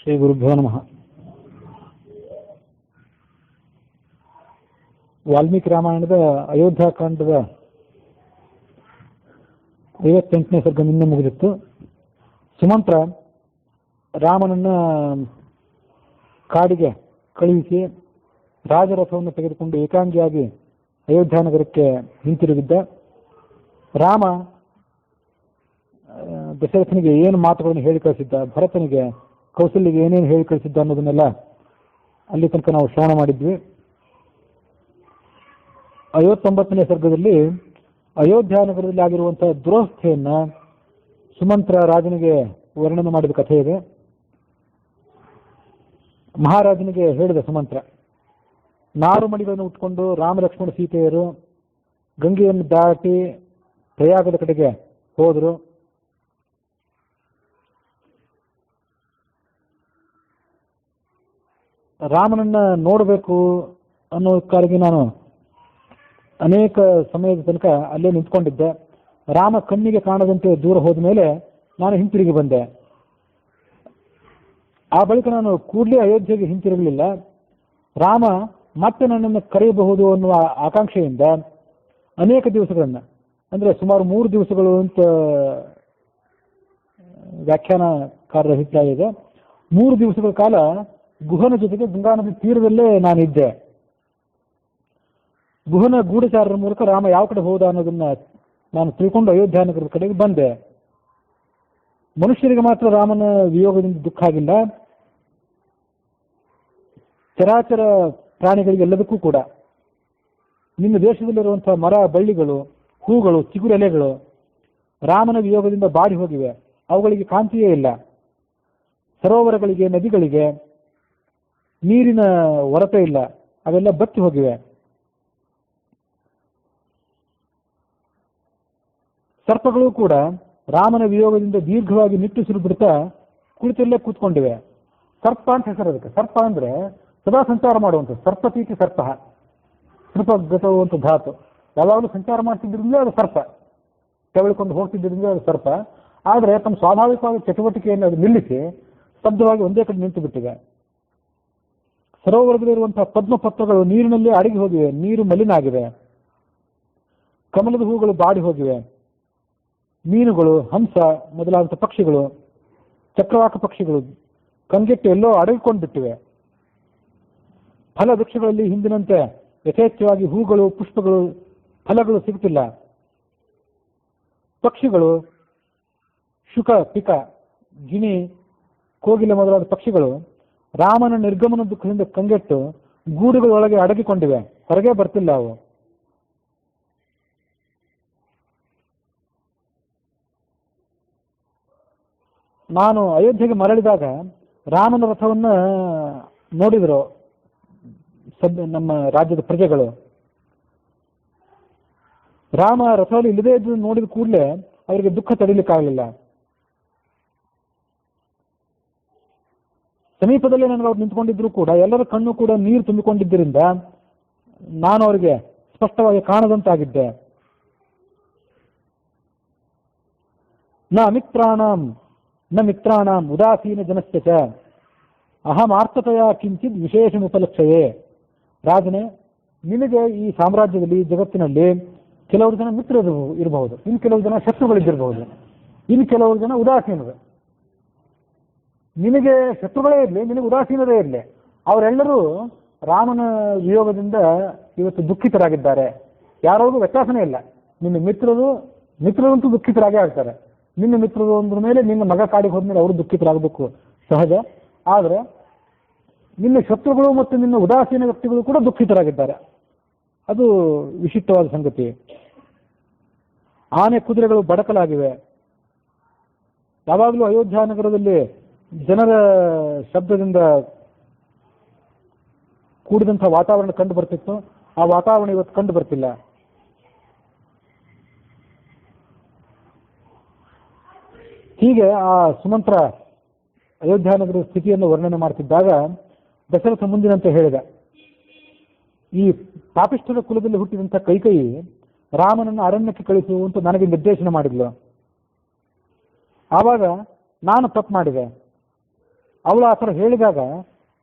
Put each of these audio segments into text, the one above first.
ಶ್ರೀ ಗುರುಭ್ಯೋ ನಮಃ. ವಾಲ್ಮೀಕಿ ರಾಮಾಯಣದ ಅಯೋಧ್ಯಾಕಾಂಡದ 58ನೇ ಸರ್ಗ ನಿನ್ನೆ ಮುಗಿದಿತ್ತು. ಸುಮಂತ್ರ ರಾಮನನ್ನ ಕಾಡಿಗೆ ಕಳುಹಿಸಿ ರಾಜರಥವನ್ನು ತೆಗೆದುಕೊಂಡು ಏಕಾಂಗಿಯಾಗಿ ಅಯೋಧ್ಯ ನಗರಕ್ಕೆ ಹಿಂತಿರುಗಿದ್ದ. ರಾಮ ದಶರಥನಿಗೆ ಏನು ಮಾತುಗಳನ್ನು ಹೇಳಿ ಕಳಿಸಿದ್ದ, ಭರತನಿಗೆ ಕೌಸಲ್ಯಗೆ ಏನೇನು ಹೇಳಿ ಕಳಿಸಿದ್ದ ಅನ್ನೋದನ್ನೆಲ್ಲ ಅಲ್ಲಿ ತನಕ ನಾವು ಶ್ರವಣ ಮಾಡಿದ್ವಿ. 59ನೇ ಸರ್ಗದಲ್ಲಿ ಅಯೋಧ್ಯ ನಗರದಲ್ಲಿ ಆಗಿರುವಂತಹ ದುರವಸ್ಥೆಯನ್ನ ಸುಮಂತ್ರ ರಾಜನಿಗೆ ವರ್ಣನೆ ಮಾಡಿದ ಕಥೆ ಇದೆ. ಮಹಾರಾಜನಿಗೆ ಹೇಳಿದ ಸುಮಂತ್ರ, ನಾರು ಮಡಿಗಳನ್ನು ಉಟ್ಕೊಂಡು ರಾಮ ಲಕ್ಷ್ಮಣ ಸೀತೆಯರು ಗಂಗೆಯನ್ನು ದಾಟಿ ಪ್ರಯಾಗದ ಕಡೆಗೆ ಹೋದರು. ರಾಮನನ್ನ ನೋಡಬೇಕು ಅನ್ನೋದಕ್ಕಾಗಿ ನಾನು ಅನೇಕ ಸಮಯದ ತನಕ ಅಲ್ಲೇ ನಿಂತ್ಕೊಂಡಿದ್ದೆ. ರಾಮ ಕಣ್ಣಿಗೆ ಕಾಣದಂತೆ ದೂರ ಹೋದ ಮೇಲೆ ನಾನು ಹಿಂತಿರುಗಿ ಬಂದೆ. ಆ ಬಳಿಕ ನಾನು ಕೂಡಲೇ ಅಯೋಧ್ಯೆಗೆ ಹಿಂತಿರುಗಲಿಲ್ಲ. ರಾಮ ಮತ್ತೆ ನನ್ನನ್ನು ಕರೆಯಬಹುದು ಅನ್ನುವ ಆಕಾಂಕ್ಷೆಯಿಂದ ಅನೇಕ ದಿವಸಗಳನ್ನ, ಅಂದ್ರೆ ಸುಮಾರು 3 ದಿವಸಗಳು ಅಂತ ವ್ಯಾಖ್ಯಾನಕಾರರ ಅಭಿಪ್ರಾಯ ಇದೆ. 3 ದಿವಸಗಳ ಕಾಲ ಗುಹನ ಜೊತೆಗೆ ಗಂಗಾ ನದಿ ತೀರದಲ್ಲೇ ನಾನಿದ್ದೆ. ಗುಹನ ಗೂಢಚಾರರ ಮೂಲಕ ರಾಮ ಯಾವ ಕಡೆ ಹೋದ ಅನ್ನೋದನ್ನ ನಾನು ತಿಳ್ಕೊಂಡು ಅಯೋಧ್ಯ ನಗರದ ಕಡೆಗೆ ಬಂದೆ. ಮನುಷ್ಯರಿಗೆ ಮಾತ್ರ ರಾಮನ ವಿಯೋಗದಿಂದ ದುಃಖ ಆಗಿಲ್ಲ, ಚರಾಚರ ಪ್ರಾಣಿಗಳಿಗೆಲ್ಲದಕ್ಕೂ ಕೂಡ. ನಿಮ್ಮ ದೇಶದಲ್ಲಿರುವಂತಹ ಮರ ಬಳ್ಳಿಗಳು, ಹೂಗಳು, ಚಿಗುರೆಲೆಗಳು ರಾಮನ ವಿಯೋಗದಿಂದ ಬಾಡಿ ಹೋಗಿವೆ. ಅವುಗಳಿಗೆ ಕಾಂತಿಯೇ ಇಲ್ಲ. ಸರೋವರಗಳಿಗೆ, ನದಿಗಳಿಗೆ ನೀರಿನ ಹೊರತೆ ಇಲ್ಲ, ಅವೆಲ್ಲ ಬತ್ತಿ ಹೋಗಿವೆ. ಸರ್ಪಗಳು ಕೂಡ ರಾಮನ ವಿಯೋಗದಿಂದ ದೀರ್ಘವಾಗಿ ನಿಟ್ಟುಸಿರು ಬಿಡ್ತಾ ಕುಳಿತಲ್ಲೇ ಕೂತ್ಕೊಂಡಿವೆ. ಸರ್ಪ ಅಂತ ಹೆಸರು ಅದಕ್ಕೆ. ಸರ್ಪ ಅಂದ್ರೆ ಸದಾ ಸಂಚಾರ ಮಾಡುವಂಥ, ಸರ್ಪತೀತಿ ಸರ್ಪ, ಸರ್ಪಗತವು ಅಂತ ಧಾತು. ಯಾವಾಗಲೂ ಸಂಚಾರ ಮಾಡ್ತಿದ್ರಿಂದ ಅದು ಸರ್ಪ, ತೆವಳಿಕೊಂಡು ಹೋಗ್ತಿದ್ದರಿಂದ ಅದು ಸರ್ಪ. ಆದರೆ ತಮ್ಮ ಸ್ವಾಭಾವಿಕವಾದ ಚಟುವಟಿಕೆಯನ್ನು ಅದು ನಿಲ್ಲಿಸಿ ಸ್ತಬ್ಧವಾಗಿ ಒಂದೇ ಕಡೆ ನಿಂತು ಬಿಟ್ಟಿವೆ. ಸರೋವರದಲ್ಲಿರುವಂತಹ ಪದ್ಮಪತ್ರಗಳು ನೀರಿನಲ್ಲಿ ಅಡಗಿ ಹೋಗಿವೆ, ನೀರು ಮಲಿನ ಆಗಿವೆ. ಕಮಲದ ಹೂಗಳು ಬಾಡಿ ಹೋಗಿವೆ. ಮೀನುಗಳು, ಹಂಸ ಮೊದಲಾದ ಪಕ್ಷಿಗಳು, ಚಕ್ರವಾಕ ಪಕ್ಷಿಗಳು ಕಂಗೆಟ್ಟು ಎಲ್ಲೋ ಅಡಗಿಕೊಂಡ್ಬಿಟ್ಟಿವೆ. ಫಲ ವೃಕ್ಷಗಳಲ್ಲಿ ಹಿಂದಿನಂತೆ ಯಥೇಚ್ಛವಾಗಿ ಹೂಗಳು, ಪುಷ್ಪಗಳು, ಫಲಗಳು ಸಿಗುತ್ತಿಲ್ಲ. ಪಕ್ಷಿಗಳು, ಶುಕ, ಪಿಕ, ಗಿಣಿ, ಕೋಗಿಲೆ ಮೊದಲಾದ ಪಕ್ಷಿಗಳು ರಾಮನ ನಿರ್ಗಮನ ದುಃಖದಿಂದ ಕಂಗೆಟ್ಟು ಗೂಡುಗಳೊಳಗೆ ಅಡಗಿಕೊಂಡಿವೆ, ಹೊರಗೆ ಬರ್ತಿಲ್ಲ ಅವು. ನಾನು ಅಯೋಧ್ಯೆಗೆ ಮರಳಿದಾಗ ರಾಮನ ರಥವನ್ನ ನೋಡಿದ್ರು ನಮ್ಮ ರಾಜ್ಯದ ಪ್ರಜೆಗಳು. ರಾಮ ರಥದಲ್ಲಿ ಇಲ್ಲದೇ ಇದ್ದು ನೋಡಿದ ಕೂಡಲೇ ಅವರಿಗೆ ದುಃಖ ತಡಿಲಿಕ್ಕಾಗಲಿಲ್ಲ. ಸಮೀಪದಲ್ಲೇ ನನಗೆ ಅವ್ರು ನಿಂತ್ಕೊಂಡಿದ್ರು ಕೂಡ ಎಲ್ಲರ ಕಣ್ಣು ಕೂಡ ನೀರು ತುಂಬಿಕೊಂಡಿದ್ದರಿಂದ ನಾನು ಅವರಿಗೆ ಸ್ಪಷ್ಟವಾಗಿ ಕಾಣದಂತಾಗಿದ್ದೆ. ನ ಮಿತ್ರಾಣಾಂ ಉದಾಸೀನ ಜನಸ್ಯ ಚ ಅಹಂ ಆರ್ತತೆಯ ಕಿಂಚಿತ್ ವಿಶೇಷಮುಪಲಕ್ಷಯೇ. ರಾಜನೇ, ನಿನಗೆ ಈ ಸಾಮ್ರಾಜ್ಯದಲ್ಲಿ, ಜಗತ್ತಿನಲ್ಲಿ ಕೆಲವರು ಜನ ಮಿತ್ರರು ಇರಬಹುದು, ಇನ್ನು ಕೆಲವು ಜನ ಶತ್ರುಗಳಿದ್ದಿರಬಹುದು, ಇನ್ನು ಕೆಲವರು ಜನ ಉದಾಸೀನರು. ನಿನಗೆ ಶತ್ರುಗಳೇ ಇರಲಿ, ನಿನಗೆ ಉದಾಸೀನರೇ ಇರಲಿ, ಅವರೆಲ್ಲರೂ ರಾಮನ ವಿಯೋಗದಿಂದ ಇವತ್ತು ದುಃಖಿತರಾಗಿದ್ದಾರೆ. ಯಾರಿಗೂ ವ್ಯತ್ಯಾಸನೇ ಇಲ್ಲ. ನಿನ್ನ ಮಿತ್ರರಂತೂ ದುಃಖಿತರಾಗೇ ಆಗ್ತಾರೆ. ನಿನ್ನ ಮಿತ್ರರು ಅಂದ್ರ ಮೇಲೆ ನಿನ್ನ ಮಗ ಕಾಡಿಗೆ ಹೋದ್ಮೇಲೆ ಅವರು ದುಃಖಿತರಾಗಬೇಕು, ಸಹಜ. ಆದರೆ ನಿನ್ನ ಶತ್ರುಗಳು ಮತ್ತು ನಿನ್ನ ಉದಾಸೀನ ವ್ಯಕ್ತಿಗಳು ಕೂಡ ದುಃಖಿತರಾಗಿದ್ದಾರೆ. ಅದು ವಿಶಿಷ್ಟವಾದ ಸಂಗತಿ. ಆನೆ ಕುದುರೆಗಳು ಬಡಕಲಾಗಿವೆ. ಯಾವಾಗಲೂ ಅಯೋಧ್ಯ ನಗರದಲ್ಲಿ ಜನರ ಶಬ್ದದಿಂದ ಕೂಡಿದಂತಹ ವಾತಾವರಣ ಕಂಡು ಬರ್ತಿತ್ತು. ಆ ವಾತಾವರಣ ಇವತ್ತು ಕಂಡು ಬರ್ತಿಲ್ಲ. ಹೀಗೆ ಆ ಸುಮಂತ್ರ ಅಯೋಧ್ಯ ನಗರದ ಸ್ಥಿತಿಯನ್ನು ವರ್ಣನೆ ಮಾಡ್ತಿದ್ದಾಗ ದಶರಥ ಮುಂದಿನಂತೆ ಹೇಳಿದ, ಈ ಪಾಪಿಷ್ಠರ ಕುಲದಲ್ಲಿ ಹುಟ್ಟಿದಂಥ ಕೈಕೇಯಿ ರಾಮನನ್ನು ಅರಣ್ಯಕ್ಕೆ ಕಳಿಸುವಂತ ನನಗೆ ನಿರ್ದೇಶನ ಮಾಡಿದ್ಲು. ಆವಾಗ ನಾನು ತಪ್ಪು ಮಾಡಿದೆ. ಅವಳು ಆ ಥರ ಹೇಳಿದಾಗ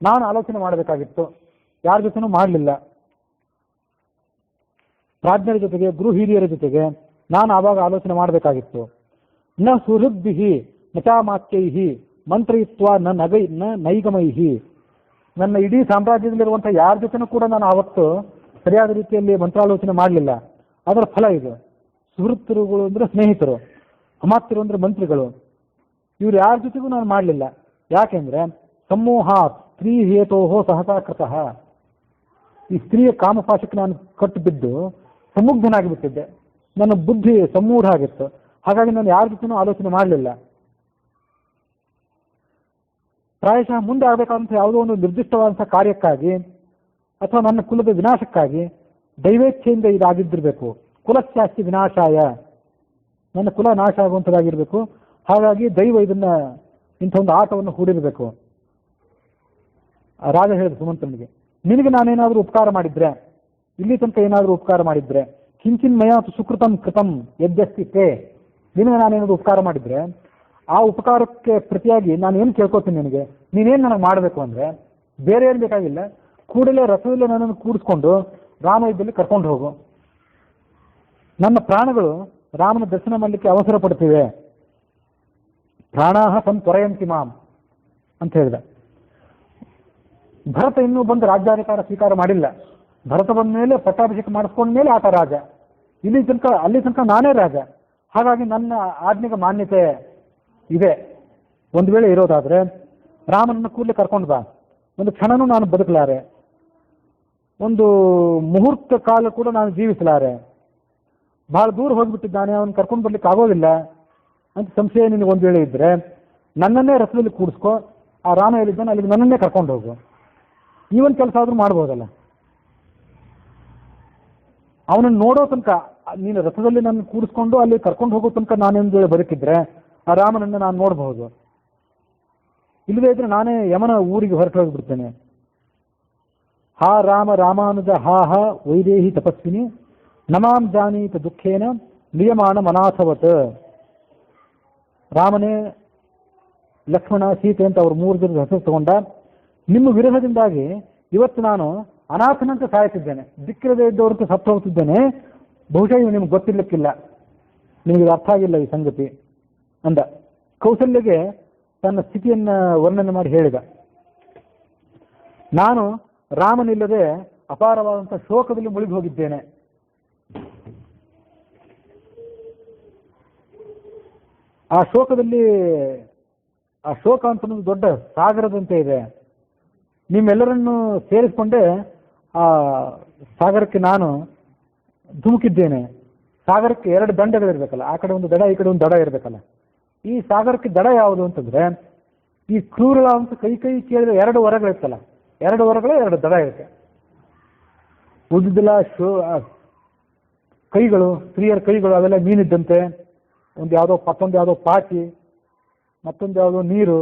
ನಾನು ಆಲೋಚನೆ ಮಾಡಬೇಕಾಗಿತ್ತು, ಯಾರ ಜೊತೆನೂ ಮಾಡಲಿಲ್ಲ. ಪ್ರಾಜ್ಞರ ಜೊತೆಗೆ, ಗುರು ಹಿರಿಯರ ಜೊತೆಗೆ ನಾನು ಆವಾಗ ಆಲೋಚನೆ ಮಾಡಬೇಕಾಗಿತ್ತು. ನ ಸುಹೃದ್ಭಿ ನಚಾಮಾತ್ಯೈಹಿ ಮಂತ್ರಯಿತ್ವ ನ ನೈಗಮೈಹಿ. ನನ್ನ ಇಡೀ ಸಾಮ್ರಾಜ್ಯದಲ್ಲಿರುವಂಥ ಯಾರ ಜೊತೆನೂ ಕೂಡ ನಾನು ಆವತ್ತು ಸರಿಯಾದ ರೀತಿಯಲ್ಲಿ ಮಂತ್ರಾಲೋಚನೆ ಮಾಡಲಿಲ್ಲ. ಅದರ ಫಲ ಇದು. ಸುಹೃತ್ತರುಗಳು ಅಂದರೆ ಸ್ನೇಹಿತರು, ಅಮಾತ್ಯರು ಅಂದರೆ ಮಂತ್ರಿಗಳು, ಇವ್ರು ಯಾರ ಜೊತೆಗೂ ನಾನು ಮಾಡಲಿಲ್ಲ. ಯಾಕೆಂದ್ರೆ ಸಮೂಹಾತ್ ಸ್ತ್ರೀ ಹೇತೋಹೋ ಸಹಸಾಕೃತಃ. ಈ ಸ್ತ್ರೀಯ ಕಾಮಪಾಶಕ್ಕೆ ನಾನು ಕಟ್ಟು ಬಿದ್ದು ಸಮುಗ್ಧನಾಗಿಬಿಟ್ಟಿದ್ದೆ. ನನ್ನ ಬುದ್ಧಿ ಸಮೂಢ ಆಗಿತ್ತು. ಹಾಗಾಗಿ ನಾನು ಯಾರ ಜೊತೆನೂ ಆಲೋಚನೆ ಮಾಡಲಿಲ್ಲ. ಪ್ರಾಯಶಃ ಮುಂದೆ ಆಗಬೇಕಾದಂಥ ಯಾವುದೋ ಒಂದು ನಿರ್ದಿಷ್ಟವಾದಂಥ ಕಾರ್ಯಕ್ಕಾಗಿ ಅಥವಾ ನನ್ನ ಕುಲದ ವಿನಾಶಕ್ಕಾಗಿ ದೈವೇಚ್ಛೆಯಿಂದ ಇದಾಗಿದ್ದಿರಬೇಕು. ಕುಲಸ್ಯಾಸ್ತಿ ವಿನಾಶಾಯ, ನನ್ನ ಕುಲ ನಾಶ ಆಗುವಂಥದ್ದಾಗಿರಬೇಕು. ಹಾಗಾಗಿ ದೈವ ಇದನ್ನ ಇಂಥ ಒಂದು ಆಟವನ್ನು ಹೂಡಿರಬೇಕು. ರಾಜ ಹೇಳಿದ ಸುಮಂತ್ರನಿಗೆ, ನಿನಗೆ ನಾನೇನಾದರೂ ಉಪಕಾರ ಮಾಡಿದ್ರೆ, ಇಲ್ಲಿ ತನಕ ಏನಾದರೂ ಉಪಕಾರ ಮಾಡಿದ್ರೆ, ಕಿಂಚಿನ್ ಮಯ ಸುಕೃತಂ ಕೃತಂ ಯದ್ಯಸ್ತಿ ತೇ, ನಿನಗೆ ನಾನೇನಾದರೂ ಉಪಕಾರ ಮಾಡಿದ್ರೆ ಆ ಉಪಕಾರಕ್ಕೆ ಪ್ರತಿಯಾಗಿ ನಾನು ಏನು ಕೇಳ್ಕೊತೀನಿ ನಿನಗೆ, ನೀನೇನು ನನಗೆ ಮಾಡಬೇಕು ಅಂದರೆ ಬೇರೆ ಏನು ಬೇಕಾಗಿಲ್ಲ, ಕೂಡಲೇ ರಥದಲ್ಲಿ ನನ್ನನ್ನು ಕೂಡಿಸ್ಕೊಂಡು ರಾಮ ಯುದ್ಧದಲ್ಲಿ ಕರ್ಕೊಂಡು ಹೋಗು. ನನ್ನ ಪ್ರಾಣಗಳು ರಾಮನ ದರ್ಶನ ಮಾಡಲಿಕ್ಕೆ ಅವಸರ ಪಡ್ತಿವೆ. ಪ್ರಾಣಾಹ ಸಂತ್ವರಯಂತಿ ಮಾಂ ಅಂತ ಹೇಳಿದ. ಭರತ ಇನ್ನೂ ಬಂದು ರಾಜ್ಯಾಧಿಕಾರ ಸ್ವೀಕಾರ ಮಾಡಿಲ್ಲ. ಭರತ ಬಂದ ಮೇಲೆ ಪಟ್ಟಾಭಿಷೇಕ ಮಾಡಿಸ್ಕೊಂಡ ಮೇಲೆ ಆತ ರಾಜ. ಅಲ್ಲಿ ತನಕ ನಾನೇ ರಾಜ. ಹಾಗಾಗಿ ನನ್ನ ಆಜ್ಞೆಗೆ ಮಾನ್ಯತೆ ಇದೆ. ಒಂದು ವೇಳೆ ಇರೋದಾದ್ರೆ ರಾಮನನ್ನು ಕೂಡಲೇ ಕರ್ಕೊಂಡು ಬಾ. ಒಂದು ಕ್ಷಣನೂ ನಾನು ಬದುಕಲಾರೆ, ಒಂದು ಮುಹೂರ್ತ ಕಾಲ ಕೂಡ ನಾನು ಜೀವಿಸಲಾರೆ. ಬಹಳ ದೂರ ಹೋಗ್ಬಿಟ್ಟಿದ್ದಾನೆ, ಅವನು ಕರ್ಕೊಂಡು ಬರ್ಲಿಕ್ಕೆ ಆಗೋದಿಲ್ಲ ಅಂತ ಸಂಶಯ ನಿನಗೆ ಒಂದು ವೇಳೆ ಇದ್ರೆ ನನ್ನನ್ನೇ ರಥದಲ್ಲಿ ಕೂಡಿಸ್ಕೊ. ಆ ರಾಮ ಹೇಳಿದ್ದಾನೆ ಅಲ್ಲಿಗೆ ನನ್ನನ್ನೇ ಕರ್ಕೊಂಡು ಹೋಗು. ಈ ಒಂದು ಕೆಲಸ ಆದ್ರೂ ಮಾಡ್ಬೋದಲ್ಲ. ಅವನನ್ನು ನೋಡೋ ತನಕ, ನೀನು ರಥದಲ್ಲಿ ನನ್ನ ಕೂಡಿಸ್ಕೊಂಡು ಅಲ್ಲಿ ಕರ್ಕೊಂಡು ಹೋಗೋ ತನಕ ನಾನೊಂದು ವೇಳೆ ಬದುಕಿದ್ರೆ ಆ ರಾಮನನ್ನು ನಾನು ನೋಡಬಹುದು. ಇಲ್ಲದೇ ಇದ್ರೆ ನಾನೇ ಯಮನ ಊರಿಗೆ ಹೊರಟು ಹೋಗಿಬಿಡ್ತೇನೆ. ಹಾ ರಾಮ ರಾಮಾನುಜ ಹಾ ಹ ವೈದೇಹಿ ತಪಸ್ವಿನಿ ನಮಾಂ ಜಾನೀತ ದುಃಖೇನ ನಿಯಮಾನ ಮನಾಥವತ್. ರಾಮನೇ, ಲಕ್ಷ್ಮಣ, ಸೀತೆ ಅಂತ ಅವ್ರು 3 ಜನದ ಹೆಸರು ತಗೊಂಡ. ನಿಮ್ಮ ವಿರಹದಿಂದಾಗಿ ಇವತ್ತು ನಾನು ಅನಾಥನಂತ ಸಾಯ್ತಿದ್ದೇನೆ, ದಿಕ್ಕಿರದೇ ಇದ್ದವ್ರಂತ ಸತ್ತು ಹೋಗ್ತಿದ್ದೇನೆ. ಬಹುಶಃ ಇವು ನಿಮ್ಗೆ ಗೊತ್ತಿರ್ಲಿಕ್ಕಿಲ್ಲ, ನಿಮಗೆ ಅರ್ಥ ಆಗಿಲ್ಲ ಈ ಸಂಗತಿ ಅಂದ. ಕೌಸಲ್ಯಗೆ ತನ್ನ ಸ್ಥಿತಿಯನ್ನ ವರ್ಣನೆ ಮಾಡಿ ಹೇಳಿದ. ನಾನು ರಾಮನಿಲ್ಲದೆ ಅಪಾರವಾದಂಥ ಶೋಕದಲ್ಲಿ ಮುಳುಗಿ ಹೋಗಿದ್ದೇನೆ. ಆ ಶೋಕದಲ್ಲಿ, ಆ ಶೋಕ ಅಂತ ಒಂದು ದೊಡ್ಡ ಸಾಗರದಂತೆ ಇದೆ. ನಿಮ್ಮೆಲ್ಲರನ್ನು ಸೇರಿಸಿಕೊಂಡೇ ಆ ಸಾಗರಕ್ಕೆ ನಾನು ಧುಮುಕಿದ್ದೇನೆ. ಸಾಗರಕ್ಕೆ 2 ದಂಡಗಳಿರ್ಬೇಕಲ್ಲ, ಆ ಕಡೆ ಒಂದು ದಡ, ಈ ಕಡೆ ಒಂದು ದಡ ಇರಬೇಕಲ್ಲ. ಈ ಸಾಗರಕ್ಕೆ ದಡ ಯಾವುದು ಅಂತಂದ್ರೆ ಈ ಕ್ರೂರ ಅಂತ ಕೈ ಕೇಳಿದ 2 ವರಗಳಿರ್ತಲ್ಲ, 2 ವರಗಳು 2 ದಡ ಇರುತ್ತೆ. ಉದ್ದಿಲ್ಲ ಕೈಗಳು, ಸ್ತ್ರೀಯರ ಕೈಗಳು ಅವೆಲ್ಲ ಮೀನಿದ್ದಂತೆ. ಮತ್ತೊಂದು ಯಾವುದೋ ಪಾಚಿ, ಮತ್ತೊಂದು ಯಾವುದೋ ನೀರು,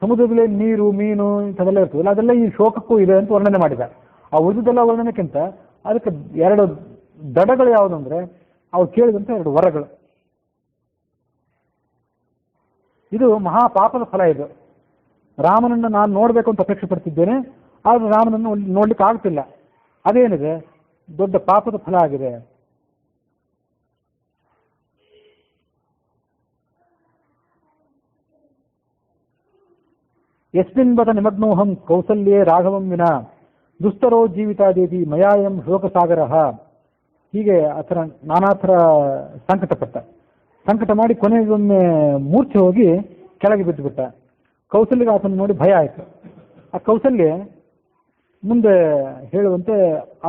ಸಮುದ್ರದಲ್ಲಿ ನೀರು, ಮೀನು ಇಂಥದೆಲ್ಲ ಇರ್ತದಲ್ಲ, ಅದೆಲ್ಲ ಈ ಶೋಕಕ್ಕೂ ಇದೆ ಅಂತ ವರ್ಣನೆ ಮಾಡಿದ. ಆ ಉಳಿದೆಲ್ಲ ವರ್ಣನೆಕ್ಕಿಂತ ಅದಕ್ಕೆ 2 ದಡಗಳು ಯಾವುದಂದ್ರೆ ಅವ್ರು ಕೇಳಿದಂತೆ 2 ವರಗಳು. ಇದು ಮಹಾಪಾಪದ ಫಲ. ಇದು ರಾಮನನ್ನು ನಾನು ನೋಡಬೇಕು ಅಂತ ಅಪೇಕ್ಷೆ ಪಡ್ತಿದ್ದೇನೆ, ಆದ್ರೆ ರಾಮನನ್ನು ನೋಡ್ಲಿಕ್ಕೆ ಆಗ್ತಿಲ್ಲ. ಅದೇನಿದೆ, ದೊಡ್ಡ ಪಾಪದ ಫಲ ಆಗಿದೆ. ಯಸ್ಮಿನ್ ಬದ ನಿಮಗ್ನೋಹಂ ಕೌಸಲ್ಯೇ ರಾಘವಂ ವಿನ ದುಸ್ತರೋ ಜೀವಿತಾದೇವಿ ಮಯಾಯಂ ಶೋಕಸಾಗರ. ಹೀಗೆ ಆತರ ನಾನಾ ಥರ ಸಂಕಟ ಮಾಡಿ ಕೊನೆಗೊಮ್ಮೆ ಮೂರ್ಛೆ ಹೋಗಿ ಕೆಳಗೆ ಬಿದ್ದುಬಿಟ್ಟ. ಕೌಸಲ್ಯಗೆ ಆತನ ನೋಡಿ ಭಯ ಆಯಿತು. ಆ ಕೌಸಲ್ಯ ಮುಂದೆ ಹೇಳುವಂತೆ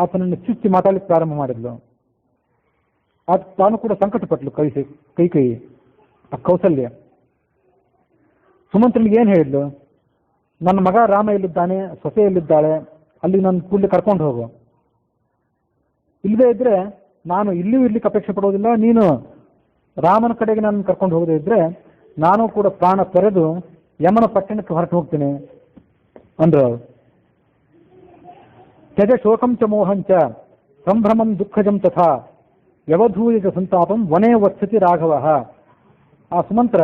ಆತನನ್ನು ಚುಚ್ಚಿ ಮಾತಾಡಲಿಕ್ಕೆ ಪ್ರಾರಂಭ ಮಾಡಿದ್ಲು. ತಾನು ಕೂಡ ಸಂಕಟಪಟ್ಲು. ಕೈ ಆ ಕೌಸಲ್ಯ ಸುಮಂತ್ರನಿಗೆ ಏನು ಹೇಳಿದ್ಲು, ನನ್ನ ಮಗ ರಾಮ ಎಲ್ಲಿದ್ದಾನೆ, ಸೊಸೆ ಎಲ್ಲಿದ್ದಾಳೆ, ಅಲ್ಲಿ ನನ್ನ ಕೂಡಲೇ ಕರ್ಕೊಂಡು ಹೋಗು. ಇಲ್ಲದೇ ಇದ್ರೆ ನಾನು ಇಲ್ಲಿಯೂ ಇರ್ಲಿಕ್ಕೆ ಅಪೇಕ್ಷೆ ಪಡೋದಿಲ್ಲ, ನೀನು ರಾಮನ ಕಡೆಗೆ ನಾನು ಕರ್ಕೊಂಡು ಹೋಗದೇ ಇದ್ರೆ ನಾನು ಕೂಡ ಪ್ರಾಣ ತೊರೆದು ಯಮನ ಪಟ್ಟಣಕ್ಕೆ ಹೊರಟು ಹೋಗ್ತೀನಿ ಅಂದ್ರು. ತ್ಯಜ ಶೋಕಂ ಚ ಮೋಹಂಚ ಸಂಭ್ರಮಂ ದುಃಖಜಂ ತಥಾ ಯವಧೂಯ ಸಂತಾಪಂ ವನೇ ವತ್ಸತಿ ರಾಘವ. ಆ ಸುಮಂತ್ರ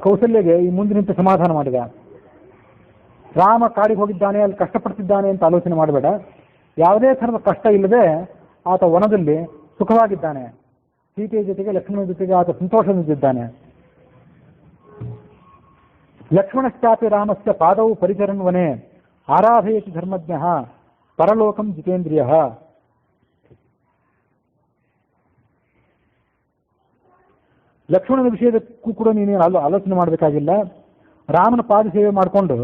ಕೌಸಲ್ಯಗೆ ಈ ಮುಂದೆ ನಿಂತು ಸಮಾಧಾನ ಮಾಡಿದ. ರಾಮ ಕಾಡಿಗೆ ಹೋಗಿದ್ದಾನೆ, ಅಲ್ಲಿ ಕಷ್ಟಪಡ್ತಿದ್ದಾನೆ ಅಂತ ಆಲೋಚನೆ ಮಾಡಬೇಡ. ಯಾವುದೇ ಥರದ ಕಷ್ಟ ಇಲ್ಲದೆ ಆತ ವನದಲ್ಲಿ ಸುಖವಾಗಿದ್ದಾನೆ. ಸೀತೆಯ ಜೊತೆಗೆ ಲಕ್ಷ್ಮಣನ ಜೊತೆಗೆ ಆತ ಸಂತೋಷದಿಂದಿದ್ದಾನೆ. ಲಕ್ಷ್ಮಣಶ್ಚಾಪಿ ರಾಮಸ್ಯ ಪಾದವು ಪರಿಚರನ್ ವನೆ ಆರಾಧಯತಿ ಧರ್ಮಜ್ಞ ಪರಲೋಕಂ ಜಿತೇಂದ್ರಿಯ. ಲಕ್ಷ್ಮಣನ ವಿಷಯದಕ್ಕೂ ಕೂಡ ನೀನೇನು ಆಲೋಚನೆ ಮಾಡಬೇಕಾಗಿಲ್ಲ. ರಾಮನ ಪಾದ ಸೇವೆ ಮಾಡಿಕೊಂಡು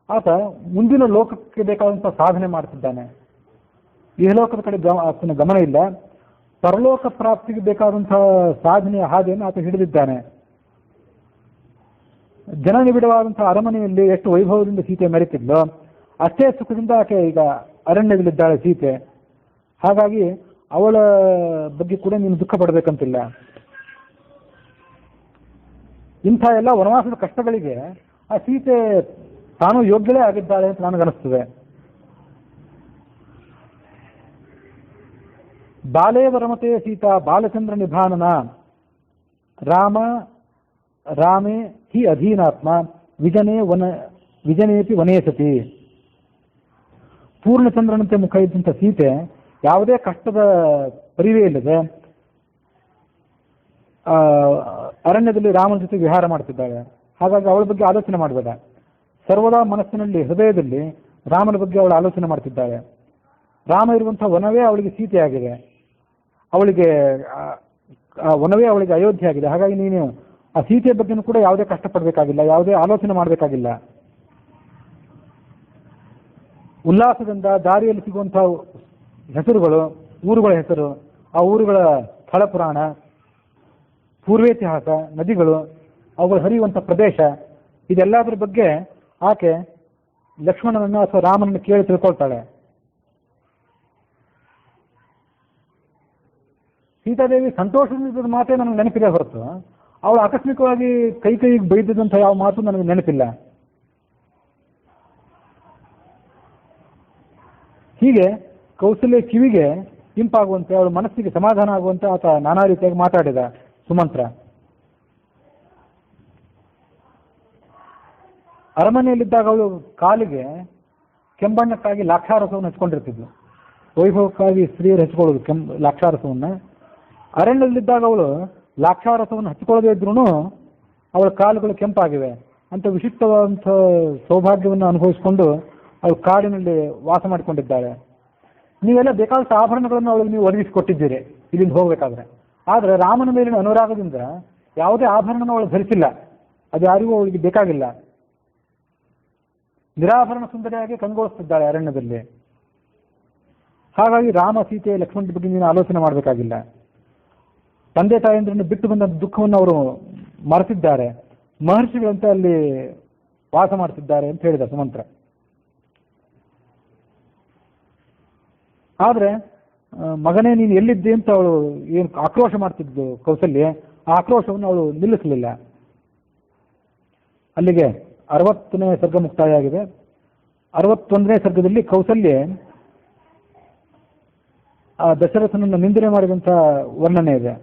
ಆತ ಮುಂದಿನ ಲೋಕಕ್ಕೆ ಬೇಕಾದಂಥ ಸಾಧನೆ ಮಾಡ್ತಿದ್ದಾನೆ. ಇಹಲೋಕದ ಕಡೆ ಆತನ ಗಮನ ಇಲ್ಲ. ಪರಲೋಕ ಪ್ರಾಪ್ತಿಗೆ ಬೇಕಾದಂತಹ ಸಾಧನೆಯ ಹಾದಿಯನ್ನು ಆತ ಹಿಡಿದಿದ್ದಾನೆ. ಜನನಿಬಿಡವಾದಂತಹ ಅರಮನೆಯಲ್ಲಿ ಎಷ್ಟು ವೈಭವದಿಂದ ಸೀತೆ ಮೆರೆತಿದ್ಲೋ ಅಷ್ಟೇ ಸುಖದಿಂದ ಆಕೆ ಈಗ ಅರಣ್ಯದಲ್ಲಿದ್ದಾಳೆ ಸೀತೆ. ಹಾಗಾಗಿ ಅವಳ ಬಗ್ಗೆ ಕೂಡ ನೀನು ದುಃಖ ಪಡಬೇಕಂತಿಲ್ಲ. ಇಂಥ ಎಲ್ಲ ವನವಾಸದ ಕಷ್ಟಗಳಿಗೆ ಆ ಸೀತೆ ತಾನು ಯೋಗ್ಯಳೇ ಆಗಿದ್ದಾಳೆ ಅಂತ ನನಗನ್ನಿಸ್ತದೆ. ಬಾಲೇವ ರಮತೆ ಸೀತಾ ಬಾಲಚಂದ್ರ ನಿಭಾನನ ರಾಮ ರಾಮೇ ಹಿ ಅಧೀನಾತ್ಮ ವಿಜನೇಪಿ ವನೇಸತಿ. ಪೂರ್ಣಚಂದ್ರನಂತೆ ಮುಖ ಇದ್ದಂಥ ಸೀತೆ ಯಾವುದೇ ಕಷ್ಟದ ಪರಿವೇ ಇಲ್ಲದೆ ಅರಣ್ಯದಲ್ಲಿ ರಾಮನ ಜೊತೆ ವಿಹಾರ ಮಾಡ್ತಿದ್ದಾಳೆ. ಹಾಗಾಗಿ ಅವಳ ಬಗ್ಗೆ ಆಲೋಚನೆ ಮಾಡಬೇಡ. ಸರ್ವದಾ ಮನಸ್ಸಿನಲ್ಲಿ ಹೃದಯದಲ್ಲಿ ರಾಮನ ಬಗ್ಗೆ ಅವಳು ಆಲೋಚನೆ ಮಾಡ್ತಿದ್ದಾಳೆ. ರಾಮ ಇರುವಂತಹ ವನವೇ ಅವಳಿಗೆ ಸೀತೆಯಾಗಿದೆ. ಅವಳಿಗೆ ವನವೇ ಅವಳಿಗೆ ಅಯೋಧ್ಯೆ ಆಗಿದೆ. ಹಾಗಾಗಿ ನೀನು ಆ ಸೀತೆಯ ಬಗ್ಗೆನೂ ಕೂಡ ಯಾವುದೇ ಕಷ್ಟಪಡಬೇಕಾಗಿಲ್ಲ, ಯಾವುದೇ ಆಲೋಚನೆ ಮಾಡಬೇಕಾಗಿಲ್ಲ. ಉಲ್ಲಾಸದಿಂದ ದಾರಿಯಲ್ಲಿ ಸಿಗುವಂತಹ ಹೆಸರುಗಳು, ಊರುಗಳ ಹೆಸರು, ಆ ಊರುಗಳ ಸ್ಥಳ ಪುರಾಣ, ಪೂರ್ವೇತಿಹಾಸ, ನದಿಗಳು, ಅವುಗಳು ಹರಿಯುವಂಥ ಪ್ರದೇಶ, ಇದೆಲ್ಲದರ ಬಗ್ಗೆ ಆಕೆ ಲಕ್ಷ್ಮಣನನ್ನು ಅಥವಾ ರಾಮನನ್ನು ಕೇಳಿ ತಿಳ್ಕೊಳ್ತಾಳೆ. ಸೀತಾದೇವಿ ಸಂತೋಷದಿಂದ ಮಾತೇ ನನಗೆ ನೆನಪಿದೆ ಹೊರತು ಅವಳು ಆಕಸ್ಮಿಕವಾಗಿ ಕೈಗೆ ಬೈದಿದ್ದಂಥ ಯಾವ ಮಾತು ನನಗೆ ನೆನಪಿಲ್ಲ. ಹೀಗೆ ಕೌಸಲ್ಯ ಕಿವಿಗೆ ಇಂಪಾಗುವಂತೆ, ಅವಳ ಮನಸ್ಸಿಗೆ ಸಮಾಧಾನ ಆಗುವಂತೆ ಆತ ನಾನಾ ರೀತಿಯಾಗಿ ಮಾತಾಡಿದ ಸುಮಂತ್ರ. ಅರಮನೆಯಲ್ಲಿದ್ದಾಗ ಅವಳು ಕಾಲಿಗೆ ಕೆಂಬಣ್ಣಕ್ಕಾಗಿ ಲಾಕ್ಷಾರಸವನ್ನು ಹಚ್ಕೊಂಡಿರ್ತಿದ್ಲು. ವೈಭವಕ್ಕಾಗಿ ಸ್ತ್ರೀಯರು ಹಚ್ಕೊಳ್ಳೋದು ಲಾಕ್ಷಾರಸವನ್ನು. ಅರಣ್ಯದಲ್ಲಿದ್ದಾಗ ಅವಳು ಲಾಕ್ಷಾರಸವನ್ನು ಹಚ್ಕೊಳ್ಳದೇ ಇದ್ರೂ ಅವಳ ಕಾಲುಗಳು ಕೆಂಪಾಗಿವೆ ಅಂತ ವಿಶಿಷ್ಟವಾದಂಥ ಸೌಭಾಗ್ಯವನ್ನು ಅನುಭವಿಸಿಕೊಂಡು ಅವಳು ಕಾಡಿನಲ್ಲಿ ವಾಸ ಮಾಡಿಕೊಂಡಿದ್ದಾಳೆ. ನೀವೆಲ್ಲ ಬೇಕಾದಷ್ಟು ಆಭರಣಗಳನ್ನು ಅವಳಿಗೆ ನೀವು ಒದಗಿಸಿಕೊಟ್ಟಿದ್ದೀರಿ ಇಲ್ಲಿಂದ ಹೋಗಬೇಕಾದ್ರೆ. ಆದರೆ ರಾಮನ ಮೇಲಿನ ಅನುರಾಗದಿಂದ ಯಾವುದೇ ಆಭರಣನ ಅವಳು ಧರಿಸಿಲ್ಲ. ಅದು ಯಾರಿಗೂ ಅವಳಿಗೆ ಬೇಕಾಗಿಲ್ಲ. ನಿರಾಭರಣ ಸುಂದರಿಯಾಗಿ ಕಂಗೊಳಿಸ್ತಿದ್ದಾಳೆ ಅರಣ್ಯದಲ್ಲಿ. ಹಾಗಾಗಿ ರಾಮ ಸೀತೆ ಲಕ್ಷ್ಮಣನ ಬಗ್ಗೆ ನೀನು ಆಲೋಚನೆ ಮಾಡಬೇಕಾಗಿಲ್ಲ. ತಂದೆ ತಾಯಂದ್ರನ್ನು ಬಿಟ್ಟು ಬಂದ ದುಃಖವನ್ನು ಅವರು ಮರೆತಿದ್ದಾರೆ. ಮಹರ್ಷಿಗಳಂತೆ ಅಲ್ಲಿ ವಾಸ ಮಾಡ್ತಿದ್ದಾರೆ ಅಂತ ಹೇಳಿದ ಸುಮಂತ್ರ. ಆದರೆ ಮಗನೇ ನೀನು ಎಲ್ಲಿದ್ದೆ ಅಂತ ಅವಳು ಏನು ಆಕ್ರೋಶ ಮಾಡ್ತಿದ್ದು ಕೌಸಲ್ಯ, ಆ ಆಕ್ರೋಶವನ್ನು ಅವಳು ನಿಲ್ಲಿಸಲಿಲ್ಲ. ಅಲ್ಲಿಗೆ 60ನೇ ಸರ್ಗ ಮುಕ್ತಾಯ ಆಗಿದೆ. 61ನೇ ಸರ್ಗದಲ್ಲಿ ಕೌಸಲ್ಯ ಆ ದಶರಥನನ್ನು ನಿಂದನೆ ಮಾಡಿದಂಥ ವರ್ಣನೆ ಇದೆ.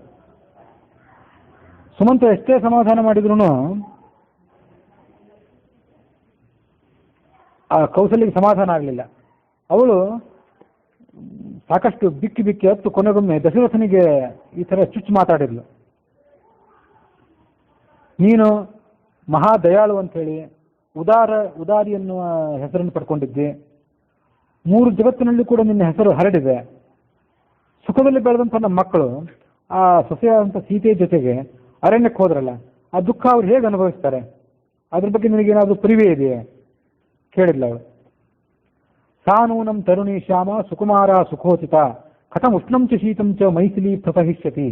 ಸುಮಂತ್ರ ಎಷ್ಟೇ ಸಮಾಧಾನ ಮಾಡಿದ್ರು ಆ ಕೌಸಲ್ಯಗೆ ಸಮಾಧಾನ ಆಗಲಿಲ್ಲ. ಅವಳು ಸಾಕಷ್ಟು ಬಿಕ್ಕಿ ಬಿಕ್ಕಿ ಹತ್ತು ಕೊನೆಗೊಮ್ಮೆ ದಶರಥನಿಗೆ ಈ ಥರ ಚುಚ್ಚು ಮಾತಾಡಿದ್ಲು. ನೀನು ಮಹಾ ದಯಾಳು ಅಂಥೇಳಿ ಉದಾರಿ ಎನ್ನುವ ಹೆಸರನ್ನು ಪಡ್ಕೊಂಡಿದ್ದಿ. 3 ಜಗತ್ತಿನಲ್ಲಿ ಕೂಡ ನಿನ್ನ ಹೆಸರು ಹರಡಿದೆ. ಸುಖದಲ್ಲಿ ಬೆಳೆದಂಥ ನಮ್ಮ ಮಕ್ಕಳು ಆ ಸೊಸೆಯಾದಂಥ ಸೀತೆಯ ಜೊತೆಗೆ ಅರಣ್ಯಕ್ಕೆ ಹೋದ್ರಲ್ಲ, ಆ ದುಃಖ ಅವ್ರು ಹೇಗೆ ಅನುಭವಿಸ್ತಾರೆ? ಅದ್ರ ಬಗ್ಗೆ ನಿನಗೇನಾದರೂ ಪರಿವೇ ಇದೆಯೇ ಕೇಳಿದ್ಲ ಅವಳು. ಸಾನೂನಂ ತರುಣಿ ಶ್ಯಾಮ ಸುಕುಮಾರ ಸುಖೋಚಿತ ಕಥಂ ಉಷ್ಣಂ ಚ ಶೀತಂ ಚ ಮೈಥಿಲಿ ಪ್ರಸಹಿಷ್ಯತಿ.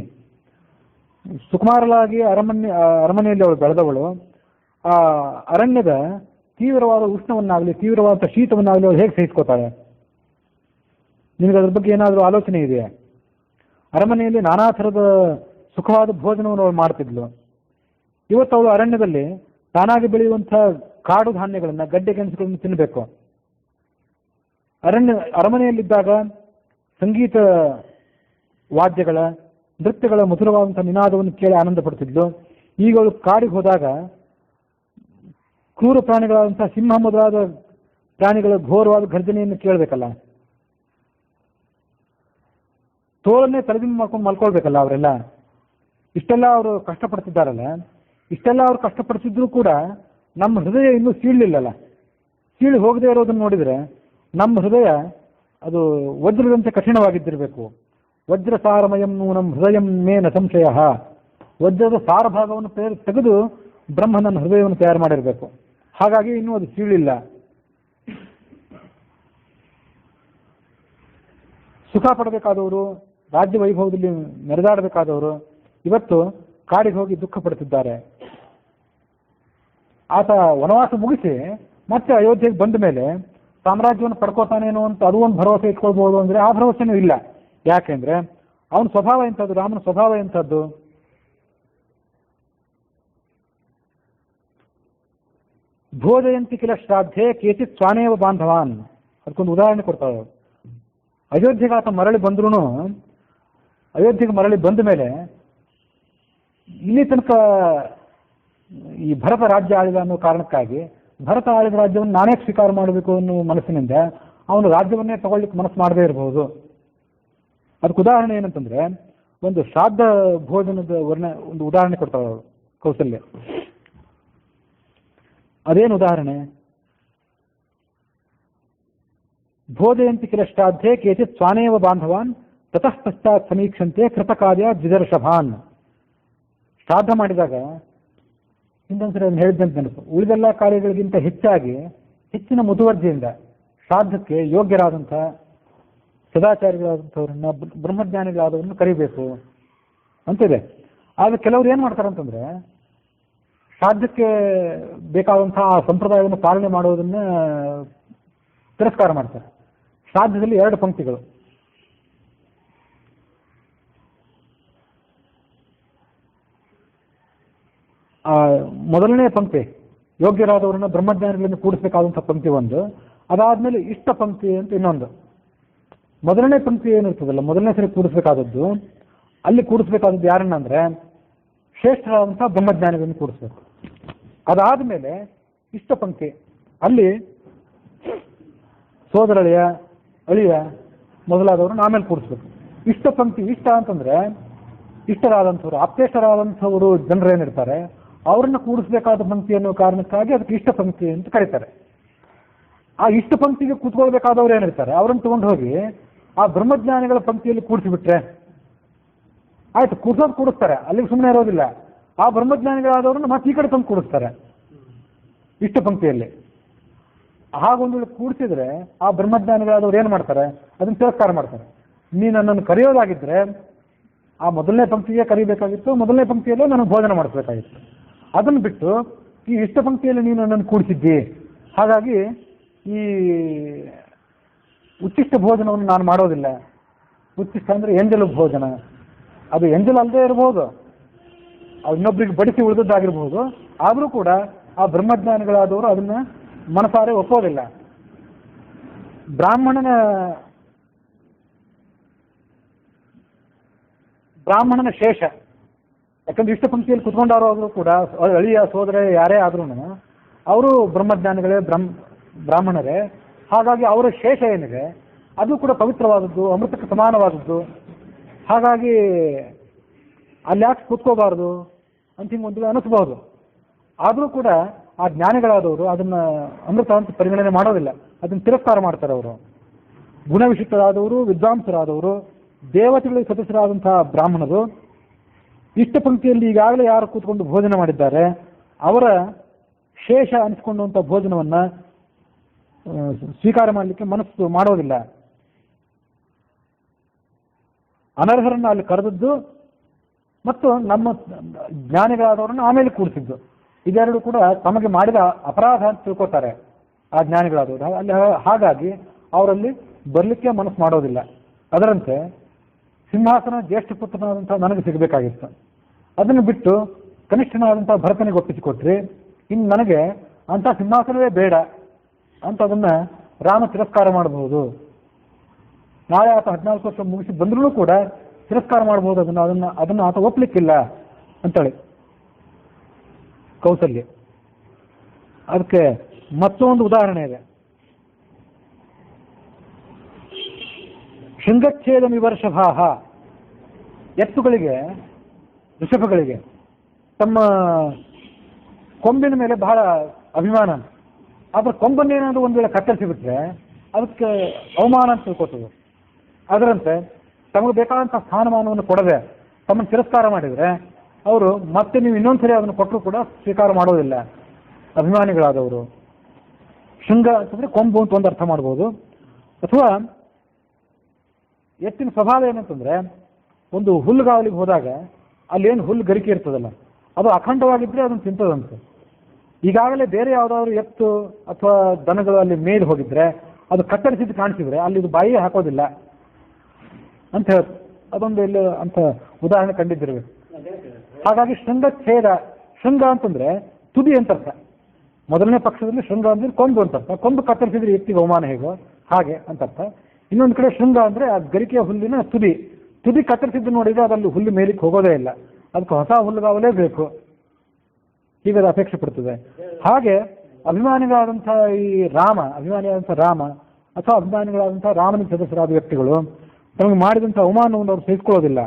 ಸುಕುಮಾರಲಾಗಿ ಅರಮನೆಯಲ್ಲಿ ಅವಳು ಬೆಳೆದವಳು ಆ ಅರಣ್ಯದ ತೀವ್ರವಾದ ಉಷ್ಣವನ್ನಾಗಲಿ ತೀವ್ರವಾದ ಶೀತವನ್ನಾಗಲಿ ಅವಳು ಹೇಗೆ ಸಹಿಸ್ಕೋತಾಳೆ? ನಿನಗೆ ಅದ್ರ ಬಗ್ಗೆ ಏನಾದರೂ ಆಲೋಚನೆ ಇದೆಯಾ? ಅರಮನೆಯಲ್ಲಿ ನಾನಾ ಥರದ ಸುಖವಾದ ಭೋಜನವನ್ನು ಅವಳು ಮಾಡ್ತಿದ್ಲು. ಇವತ್ತು ಅವಳು ಅರಣ್ಯದಲ್ಲಿ ತಾನಾಗಿ ಬೆಳೆಯುವಂಥ ಕಾಡು ಧಾನ್ಯಗಳನ್ನು, ಗಡ್ಡೆ ಗೆಣಸುಗಳನ್ನು ತಿನ್ನಬೇಕು. ಅರಮನೆಯಲ್ಲಿದ್ದಾಗ ಸಂಗೀತ ವಾದ್ಯಗಳ, ನೃತ್ಯಗಳ ಮಧುರವಾದಂಥ ನಿನಾದವನ್ನು ಕೇಳಿ ಆನಂದ ಪಡ್ತಿದ್ಲು. ಈಗ ಅವಳು ಕಾಡಿಗೆ ಹೋದಾಗ ಕ್ರೂರ ಪ್ರಾಣಿಗಳಾದಂಥ ಸಿಂಹ ಮೊದಲಾದ ಪ್ರಾಣಿಗಳ ಘೋರವಾದ ಘರ್ಜನೆಯನ್ನು ಕೇಳಬೇಕಲ್ಲ, ತೋಳನ್ನೇ ತಲೆದಿಂಬು ಮಾಡ್ಕೊಂಡು ಮಲ್ಕೊಳ್ಬೇಕಲ್ಲ ಅವರೆಲ್ಲ. ಇಷ್ಟೆಲ್ಲ ಅವರು ಕಷ್ಟಪಡ್ತಿದ್ದಾರಲ್ಲ, ಇಷ್ಟೆಲ್ಲ ಅವ್ರು ಕಷ್ಟಪಡ್ತಿದ್ರು ಕೂಡ ನಮ್ಮ ಹೃದಯ ಇನ್ನೂ ಸೀಳಲಿಲ್ಲಲ್ಲ. ಸೀಳಿ ಹೋಗದೆ ಇರೋದನ್ನು ನೋಡಿದರೆ ನಮ್ಮ ಹೃದಯ ಅದು ವಜ್ರದಂತೆ ಕಠಿಣವಾಗಿದ್ದಿರಬೇಕು. ವಜ್ರ ಸಾರಮಯಂ ನೂನಂ ಹೃದಯಂ ಮೇನ ಸಂಶಯ. ವಜ್ರದ ಸಾರ ಭಾಗವನ್ನು ತೆಗೆದು ಬ್ರಹ್ಮನ ಹೃದಯವನ್ನು ತಯಾರು ಮಾಡಿರಬೇಕು. ಹಾಗಾಗಿ ಇನ್ನೂ ಅದು ಸೀಳಿಲ್ಲ. ಸುಖ ಪಡಬೇಕಾದವರು, ರಾಜ್ಯ ವೈಭವದಲ್ಲಿ ಮೆರೆದಾಡಬೇಕಾದವರು ಇವತ್ತು ಕಾಡಿಗೆ ಹೋಗಿ ದುಃಖ ಪಡುತ್ತಿದ್ದಾರೆ. ಆತ ವನವಾಸ ಮುಗಿಸಿ ಮತ್ತೆ ಅಯೋಧ್ಯೆಗೆ ಬಂದ ಮೇಲೆ ಸಾಮ್ರಾಜ್ಯವನ್ನು ಪಡ್ಕೋತಾನೇನೋ ಅಂತ ಅದು ಒಂದು ಭರವಸೆ ಇಟ್ಕೊಳ್ಬಹುದು ಅಂದ್ರೆ ಆ ಭರವಸೆನೂ ಇಲ್ಲ. ಯಾಕೆಂದ್ರೆ ಅವನ ಸ್ವಭಾವ ಎಂಥದ್ದು, ರಾಮನ ಸ್ವಭಾವ ಎಂಥದ್ದು? ಭೋಜಯಂತಿ ಕಿಲ ಶ್ರಾದ್ಧೆ ಕೇಚಿತ್ ಸ್ವಾನೇವ ಬಾಂಧವಾನ್. ಅದಕ್ಕೊಂದು ಉದಾಹರಣೆ ಕೊಡ್ತಾವೆ. ಅಯೋಧ್ಯೆಗೆ ಆತ ಮರಳಿ ಬಂದ್ರೂ, ಅಯೋಧ್ಯೆಗೆ ಮರಳಿ ಬಂದ ಮೇಲೆ ಇಲ್ಲಿ ತನಕ ಈ ಭರತ ರಾಜ್ಯ ಆಳಿದ ಅನ್ನೋ ಕಾರಣಕ್ಕಾಗಿ ಭರತ ಆಳಿದ ರಾಜ್ಯವನ್ನು ನಾನೇ ಸ್ವೀಕಾರ ಮಾಡಬೇಕು ಅನ್ನೋ ಮನಸ್ಸಿನಿಂದ ಅವನು ರಾಜ್ಯವನ್ನೇ ತಗೊಳ್ಳಿಕ್ಕೆ ಮನಸ್ಸು ಮಾಡದೇ ಇರಬಹುದು. ಅದಕ್ಕೆ ಉದಾಹರಣೆ ಏನಂತಂದ್ರೆ, ಒಂದು ಶ್ರಾದ್ದ ಭೋಜನದ ಒಂದು ಉದಾಹರಣೆ ಕೊಡ್ತಾವೆ ಕೌಸಲ್ಯ. ಅದೇನು ಉದಾಹರಣೆ? ಭೋಜಯಂತಿ ಕಿಲ ಶ್ರಾದ್ಧೆ ಕೇಚಿತ್ ಸ್ವಾನೇವ ಬಾಂಧವಾನ್ ತತಃ ಪಶ್ಚಾತ್ ಸಮೀಕ್ಷಂತೆ ಕೃತಕಾರ್ಯ ದ್ವಿದರ್ಷಭಾನ್. ಶ್ರಾದ್ದ ಮಾಡಿದಾಗ ಇನ್ನೊಂದ್ಸರಿ ಅದನ್ನು ಹೇಳಿದ್ದಂತ ನೆನಪು. ಉಳಿದೆಲ್ಲ ಕಾರ್ಯಗಳಿಗಿಂತ ಹೆಚ್ಚಾಗಿ ಹೆಚ್ಚಿನ ಮುತುವರ್ಜಿಯಿಂದ ಶ್ರಾದ್ದಕ್ಕೆ ಯೋಗ್ಯರಾದಂಥ ಸದಾಚಾರಿಗಳಾದಂಥವ್ರನ್ನ, ಬ್ರಹ್ಮಜ್ಞಾನಿಗಳಾದವ್ರನ್ನ ಕರಿಬೇಕು ಅಂತಿದೆ. ಆದರೆ ಕೆಲವರು ಏನು ಮಾಡ್ತಾರಂತಂದ್ರೆ, ಶ್ರಾದ್ದಕ್ಕೆ ಬೇಕಾದಂತಹ ಆ ಸಂಪ್ರದಾಯವನ್ನು ಪಾಲನೆ ಮಾಡುವುದನ್ನ ತಿರಸ್ಕಾರ ಮಾಡ್ತಾರೆ. ಶ್ರಾದ್ದದಲ್ಲಿ 2 ಪಂಕ್ತಿಗಳು. ಮೊದಲನೇ ಪಂಕ್ತಿ ಯೋಗ್ಯರಾದವರನ್ನ ಬ್ರಹ್ಮಜ್ಞಾನಿಗಳನ್ನು ಕೂಡಿಸಬೇಕಾದಂಥ ಪಂಕ್ತಿ ಒಂದು, ಅದಾದ್ಮೇಲೆ ಇಷ್ಟ ಪಂಕ್ತಿ ಅಂತ ಇನ್ನೊಂದು. ಮೊದಲನೇ ಪಂಕ್ತಿ ಏನಿರ್ತದಲ್ಲ, ಮೊದಲನೇ ಸರಿ ಕೂಡಿಸ್ಬೇಕಾದದ್ದು, ಅಲ್ಲಿ ಕೂಡಿಸ್ಬೇಕಾದದ್ದು ಯಾರನ್ನ ಅಂದ್ರೆ ಶ್ರೇಷ್ಠರಾದಂಥ ಬ್ರಹ್ಮಜ್ಞಾನಿಗಳನ್ನು ಕೂಡಿಸ್ಬೇಕು. ಅದಾದ್ಮೇಲೆ ಇಷ್ಟ ಪಂಕ್ತಿ, ಅಲ್ಲಿ ಸೋದರಳಿಯ, ಅಳಿಯ ಮೊದಲಾದವ್ರನ್ನ ಆಮೇಲೆ ಕೂಡಿಸ್ಬೇಕು. ಇಷ್ಟ ಪಂಕ್ತಿ, ಇಷ್ಟ ಅಂತಂದ್ರೆ ಇಷ್ಟರಾದಂಥವ್ರು, ಆಪ್ತೇಷ್ಟರಾದಂಥವರು ಜನರೇನಿರ್ತಾರೆ ಅವ್ರನ್ನ ಕೂಡಿಸ್ಬೇಕಾದ ಪಂಕ್ತಿ ಅನ್ನೋ ಕಾರಣಕ್ಕಾಗಿ ಅದಕ್ಕೆ ಇಷ್ಟ ಪಂಕ್ತಿ ಅಂತ ಕರೀತಾರೆ. ಆ ಇಷ್ಟ ಪಂಕ್ತಿಗೆ ಕೂತ್ಕೊಳ್ಬೇಕಾದವ್ರು ಏನಿರ್ತಾರೆ ಅವ್ರನ್ನ ತಗೊಂಡು ಹೋಗಿ ಆ ಬ್ರಹ್ಮಜ್ಞಾನಿಗಳ ಪಂಕ್ತಿಯಲ್ಲಿ ಕೂಡಿಸಿಬಿಟ್ರೆ ಆಯ್ತು. ಕೂಡಿಸ್ತಾರೆ, ಅಲ್ಲಿಗೆ ಸುಮ್ಮನೆ ಇರೋದಿಲ್ಲ. ಆ ಬ್ರಹ್ಮಜ್ಞಾನಿಗಳಾದವ್ರನ್ನ ಮತ್ತೆ ಈ ಕಡೆ ತಂದು ಕೂಡಿಸ್ತಾರೆ ಇಷ್ಟ ಪಂಕ್ತಿಯಲ್ಲಿ. ಹಾಗೊಂದು ಕೂಡಿಸಿದ್ರೆ ಆ ಬ್ರಹ್ಮಜ್ಞಾನಿಗಳಾದವ್ರು ಏನು ಮಾಡ್ತಾರೆ, ಅದನ್ನು ತಿರಸ್ಕಾರ ಮಾಡ್ತಾರೆ. ನೀ ನನ್ನನ್ನು ಕರೆಯೋದಾಗಿದ್ರೆ ಆ ಮೊದಲನೇ ಪಂಕ್ತಿಗೆ ಕರಿಬೇಕಾಗಿತ್ತು, ಮೊದಲನೇ ಪಂಕ್ತಿಯಲ್ಲೇ ನನಗೆ ಭೋಜನ ಮಾಡಿಸ್ಬೇಕಾಗಿತ್ತು. ಅದನ್ನು ಬಿಟ್ಟು ಈ ಇಷ್ಟ ಪಂಕ್ತಿಯಲ್ಲಿ ನೀನು ನನ್ನನ್ನು ಕೂಡಿಸಿದ್ದಿ, ಹಾಗಾಗಿ ಈ ಉಚ್ಚಿಷ್ಟ ಭೋಜನವನ್ನು ನಾನು ಮಾಡೋದಿಲ್ಲ. ಉಚ್ಚಿಷ್ಟ ಅಂದರೆ ಎಂಜಲು ಭೋಜನ, ಅದು ಎಂಜಲು ಅಲ್ಲದೆ ಇರಬಹುದು, ಅದು ಇನ್ನೊಬ್ಬರಿಗೆ ಬಡಿಸಿ ಉಳಿದದ್ದಾಗಿರ್ಬಹುದು. ಆದರೂ ಕೂಡ ಆ ಬ್ರಹ್ಮಜ್ಞಾನಿಗಳಾದವರು ಅದನ್ನ ಮನಸಾರೆ ಒಪ್ಪೋದಿಲ್ಲ. ಬ್ರಾಹ್ಮಣನ ಶೇಷ, ಯಾಕಂದ್ರೆ ಇಷ್ಟ ಪಂಕ್ತಿಯಲ್ಲಿ ಕುತ್ಕೊಂಡವರು ಆದರೂ ಕೂಡ ಅಳಿಯ ಸೋದರ ಯಾರೇ ಆದ್ರೂ ಅವರು ಬ್ರಹ್ಮಜ್ಞಾನಿಗಳೇ, ಬ್ರಾಹ್ಮಣರೇ. ಹಾಗಾಗಿ ಅವರ ಶೇಷ ಏನಿದೆ ಅದು ಕೂಡ ಪವಿತ್ರವಾದದ್ದು, ಅಮೃತಕ್ಕೆ ಸಮಾನವಾದದ್ದು. ಹಾಗಾಗಿ ಅಲ್ಲಿ ಯಾಕೆ ಕೂತ್ಕೋಬಾರ್ದು ಅಂತ ಹಿಂಗೊಂದು ಅನಿಸ್ಬಹುದು. ಆದರೂ ಕೂಡ ಆ ಜ್ಞಾನಿಗಳಾದವರು ಅದನ್ನ ಅಮೃತ ಅಂತ ಪರಿಗಣನೆ ಮಾಡೋದಿಲ್ಲ, ಅದನ್ನು ತಿರಸ್ಕಾರ ಮಾಡ್ತಾರೆ. ಅವರು ಗುಣವಿಶಿಷ್ಟರಾದವರು, ವಿದ್ವಾಂಸರಾದವರು, ದೇವತೆಗಳಿಗೆ ಸದಸ್ಯರಾದಂತಹ ಬ್ರಾಹ್ಮಣರು ಇಷ್ಟ ಪಂಕ್ತಿಯಲ್ಲಿ ಈಗಾಗಲೇ ಯಾರು ಕೂತ್ಕೊಂಡು ಭೋಜನ ಮಾಡಿದ್ದಾರೆ ಅವರ ಶೇಷ ಅನಿಸ್ಕೊಂಡಂಥ ಭೋಜನವನ್ನ ಸ್ವೀಕಾರ ಮಾಡಲಿಕ್ಕೆ ಮನಸ್ಸು ಮಾಡೋದಿಲ್ಲ. ಅನರ್ಹರನ್ನ ಅಲ್ಲಿ ಕರೆದದ್ದು ಮತ್ತು ನಮ್ಮ ಜ್ಞಾನಿಗಳಾದವರನ್ನು ಆಮೇಲೆ ಕೂಡಿಸಿದ್ದು, ಇದೆರಡು ಕೂಡ ತಮಗೆ ಮಾಡಿದ ಅಪರಾಧ ಅಂತ ತಿಳ್ಕೊತಾರೆ ಆ ಜ್ಞಾನಿಗಳಾದವರು. ಅಲ್ಲಿ ಹಾಗಾಗಿ ಅವರಲ್ಲಿ ಬರಲಿಕ್ಕೆ ಮನಸ್ಸು ಮಾಡೋದಿಲ್ಲ. ಅದರಂತೆ ಸಿಂಹಾಸನ ಜ್ಯೇಷ್ಠ ಪುತ್ರನಾದಂಥ ನನಗೆ ಸಿಗಬೇಕಾಗಿತ್ತು, ಅದನ್ನು ಬಿಟ್ಟು ಕನಿಷ್ಠನಾದಂಥ ಭರತನಿಗೆ ಒಪ್ಪಿಸಿಕೊಟ್ರಿ, ಇನ್ನು ನನಗೆ ಅಂಥ ಸಿಂಹಾಸನವೇ ಬೇಡ ಅಂತ ಅದನ್ನ ರಾಮ ತಿರಸ್ಕಾರ ಮಾಡಬಹುದು. ನಾಳೆ ಆತ 14 ವರ್ಷ ಮುಗಿಸಿ ಬಂದ್ರೂ ಕೂಡ ತಿರಸ್ಕಾರ ಮಾಡಬಹುದು. ಅದನ್ನ ಆತ ಒಪ್ಪಲಿಕ್ಕಿಲ್ಲ ಅಂತೇಳಿ ಕೌಸಲ್ಯ. ಅದಕ್ಕೆ ಮತ್ತೊಂದು ಉದಾಹರಣೆ ಇದೆ. ಶೃಂಗಚ್ಛೇದ ವಿವರ್ಷಭಾಹ, ಎತ್ತುಗಳಿಗೆ, ಋಷಭಗಳಿಗೆ ತಮ್ಮ ಕೊಂಬಿನ ಮೇಲೆ ಬಹಳ ಅಭಿಮಾನ. ಆದ್ರೆ ಕೊಂಬನ್ನೇನಾದ್ರೂ ಒಂದು ವೇಳೆ ಕತ್ತರಿಸಿಬಿಟ್ರೆ ಅದಕ್ಕೆ ಅವಮಾನ ಅಂತ ತಿಳ್ಕೊತದೆ. ಅದರಂತೆ ತಮಗೆ ಬೇಕಾದಂಥ ಸ್ಥಾನಮಾನವನ್ನು ಕೊಡದೆ ತಮ್ಮನ್ನು ತಿರಸ್ಕಾರ ಮಾಡಿದರೆ ಅವರು ಮತ್ತೆ ನೀವು ಇನ್ನೊಂದ್ಸರಿ ಅದನ್ನು ಕೊಟ್ಟರು ಕೂಡ ಸ್ವೀಕಾರ ಮಾಡೋದಿಲ್ಲ, ಅಭಿಮಾನಿಗಳಾದವರು. ಶೃಂಗ ಅಂತಂದ್ರೆ ಕೊಂಬು ಅಂತ ಒಂದು ಅರ್ಥ ಮಾಡ್ಬೋದು. ಅಥವಾ ಎತ್ತಿನ ಸ್ವಭಾವ ಏನಂತಂದ್ರೆ, ಒಂದು ಹುಲ್ಲುಗಾವಲಿಗೆ ಹೋದಾಗ ಅಲ್ಲೇನು ಹುಲ್ಲು ಗರಿಕೆ ಇರ್ತದಲ್ಲ, ಅದು ಅಖಂಡವಾಗಿದ್ರೆ ಅದನ್ನು ತಿಂತದಂತೆ. ಈಗಾಗಲೇ ಬೇರೆ ಯಾವುದಾದ್ರು ಎತ್ತು ಅಥವಾ ದನಗಳು ಅಲ್ಲಿ ಮೇಲೆ ಹೋಗಿದ್ರೆ ಅದು ಕತ್ತರಿಸಿದ್ದು ಕಾಣಿಸಿದ್ರೆ ಅಲ್ಲಿ ಇದು ಬಾಯಿಗೆ ಹಾಕೋದಿಲ್ಲ ಅಂತ ಹೇಳ, ಅದೊಂದು ಇಲ್ಲಿ ಅಂತ ಉದಾಹರಣೆ ಕಂಡಿದ್ದಿರಬೇಕು. ಹಾಗಾಗಿ ಶೃಂಗಚ್ಛೇದ, ಶೃಂಗ ಅಂತಂದ್ರೆ ತುದಿ ಅಂತರ್ಥ. ಮೊದಲನೇ ಪಕ್ಷದಲ್ಲಿ ಶೃಂಗ ಅಂದ್ರೆ ಕೊಂಬು ಅಂತರ್ಥ. ಕೊಂಬು ಕತ್ತರಿಸಿದ್ರೆ ಎತ್ತಿಗೆ ಅವಮಾನ ಹೇಗೋ ಹಾಗೆ ಅಂತರ್ಥ. ಇನ್ನೊಂದು ಕಡೆ ಶೃಂಗ ಅಂದ್ರೆ ಆ ಗರಿಕೆಯ ಹುಲ್ಲಿನ ತುದಿ. ತುದಿ ಕತ್ತರಿಸಿದ್ದು ನೋಡಿದ್ರೆ ಅದಲ್ಲಿ ಹುಲ್ಲು ಮೇಲಿಕ್ಕೆ ಹೋಗೋದೇ ಇಲ್ಲ, ಅದಕ್ಕೆ ಹೊಸ ಹುಲ್ಲುಗಾವಲೇ ಬೇಕು, ಹೀಗೆ ಅದು ಅಪೇಕ್ಷೆ ಪಡ್ತದೆ. ಹಾಗೆ ಅಭಿಮಾನಿಗಳಾದಂಥ ಈ ರಾಮ, ಅಭಿಮಾನಿಯಾದಂಥ ರಾಮ ಅಥವಾ ಅಭಿಮಾನಿಗಳಾದಂಥ ರಾಮನ ಸದಸ್ಯರಾದ ವ್ಯಕ್ತಿಗಳು ತಮಗೆ ಮಾಡಿದಂಥ ಅವಮಾನವನ್ನು ಅವರು ಸಹಿಸಿಕೊಳ್ಳೋದಿಲ್ಲ.